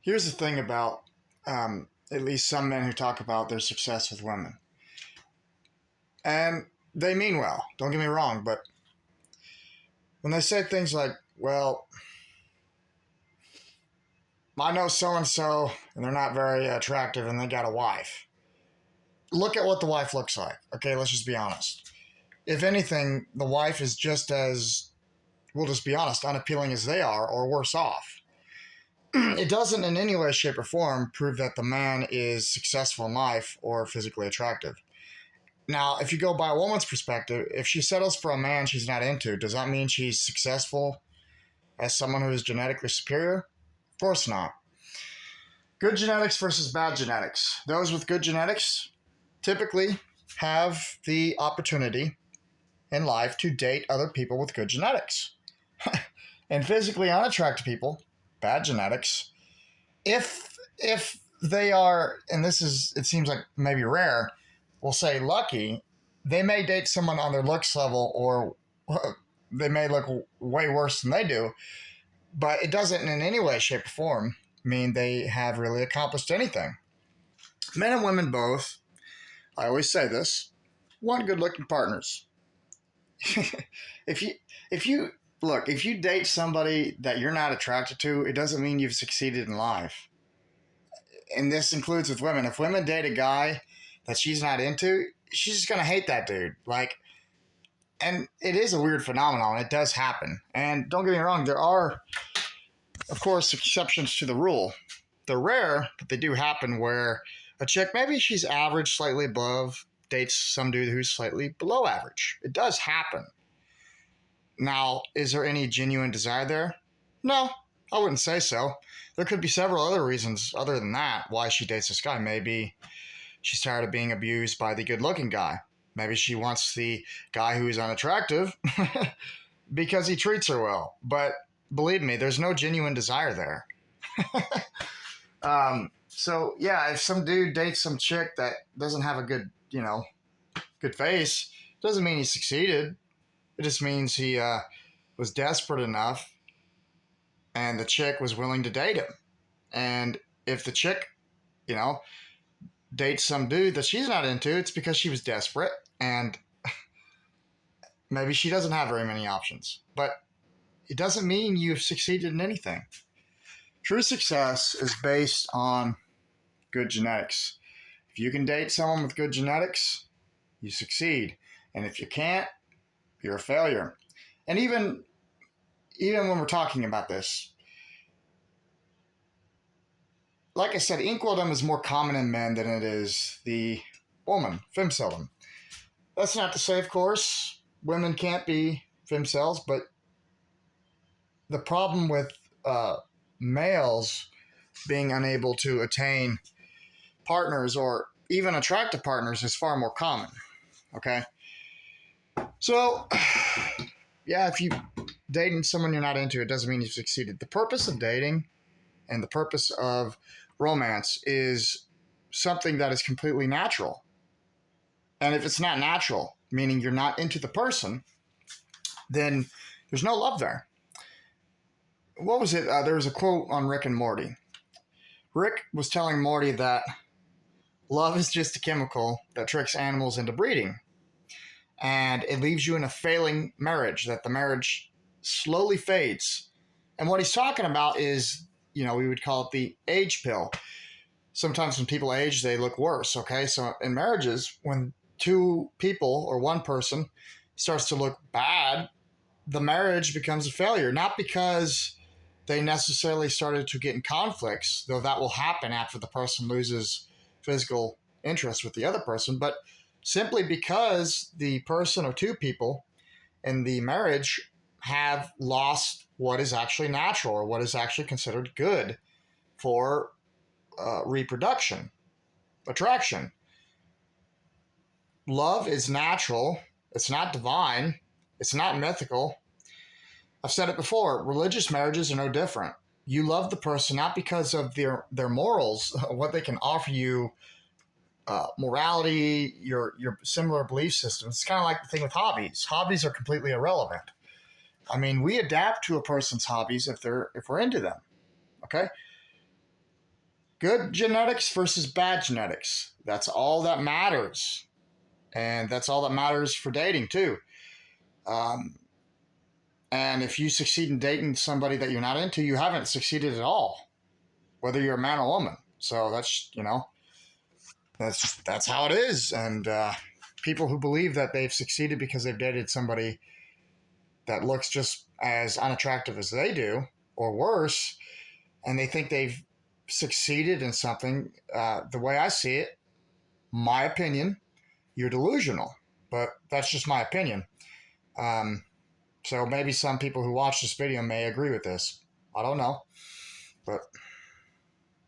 Here's the thing about at least some men who talk about their success with women. And they mean well, don't get me wrong, but when they say things like, well, I know so and so, and they're not very attractive, and they got a wife. Look at what the wife looks like. Okay, let's just be honest. If anything, the wife is just as, we'll just be honest, unappealing as they are, or worse off. It doesn't in any way, shape, or form prove that the man is successful in life or physically attractive. Now, if you go by a woman's perspective, if she settles for a man she's not into, does that mean she's successful as someone who is genetically superior? Of course not. Good genetics versus bad genetics. Those with good genetics typically have the opportunity in life to date other people with good genetics. And physically unattractive people, bad genetics, if they are, and this is, it seems like maybe rare, we'll say lucky, they may date someone on their looks level, or they may look way worse than they do, but it doesn't in any way, shape, or form mean they have really accomplished anything. Men and women both, I always say this, want good looking partners. if you date somebody that you're not attracted to, it doesn't mean you've succeeded in life. And this includes with women. If women date a guy that she's not into, she's just going to hate that dude. And it is a weird phenomenon. It does happen. And don't get me wrong, there are, of course, exceptions to the rule. They're rare, but they do happen, where a chick, maybe she's average, slightly above, dates some dude who's slightly below average. It does happen. Now, is there any genuine desire there? No, I wouldn't say so. There could be several other reasons other than that why she dates this guy. Maybe she's tired of being abused by the good-looking guy. Maybe she wants the guy who is unattractive because he treats her well. But believe me, there's no genuine desire there. So, yeah, if some dude dates some chick that doesn't have a good face, doesn't mean he succeeded. It just means he was desperate enough and the chick was willing to date him. And if the chick, dates some dude that she's not into, it's because she was desperate and maybe she doesn't have very many options. But it doesn't mean you've succeeded in anything. True success is based on good genetics. If you can date someone with good genetics, you succeed. And if you can't, you're a failure. And even when we're talking about this, like I said, inkwelldom is more common in men than it is the woman, femcelldom. That's not to say, of course, women can't be femcells, but the problem with males being unable to attain partners or even attractive partners is far more common. Okay? So, yeah, if you dating someone you're not into, it doesn't mean you've succeeded. The purpose of dating and the purpose of romance is something that is completely natural. And if it's not natural, meaning you're not into the person, then there's no love there. What was it? There was a quote on Rick and Morty. Rick was telling Morty that love is just a chemical that tricks animals into breeding. And it leaves you in a failing marriage, that the marriage slowly fades. And what he's talking about is, we would call it the age pill. Sometimes when people age, they look worse, okay? So in marriages, when two people or one person starts to look bad, the marriage becomes a failure. Not because they necessarily started to get in conflicts, though that will happen after the person loses physical interest with the other person, but simply because the person or two people in the marriage have lost what is actually natural or what is actually considered good for reproduction, attraction. Love is natural. It's not divine. It's not mythical. I've said it before. Religious marriages are no different. You love the person not because of their morals, what they can offer you, morality, your similar belief systems. It's kind of like the thing with hobbies. Hobbies are completely irrelevant. I mean, we adapt to a person's hobbies if we're into them. Okay? Good genetics versus bad genetics. That's all that matters. And that's all that matters for dating, too. Um, and if you succeed in dating somebody that you're not into, you haven't succeeded at all, whether you're a man or woman. So that's, that's how it is. And people who believe that they've succeeded because they've dated somebody that looks just as unattractive as they do, or worse, and they think they've succeeded in something, the way I see it, my opinion, you're delusional. But that's just my opinion. So maybe some people who watch this video may agree with this. I don't know. But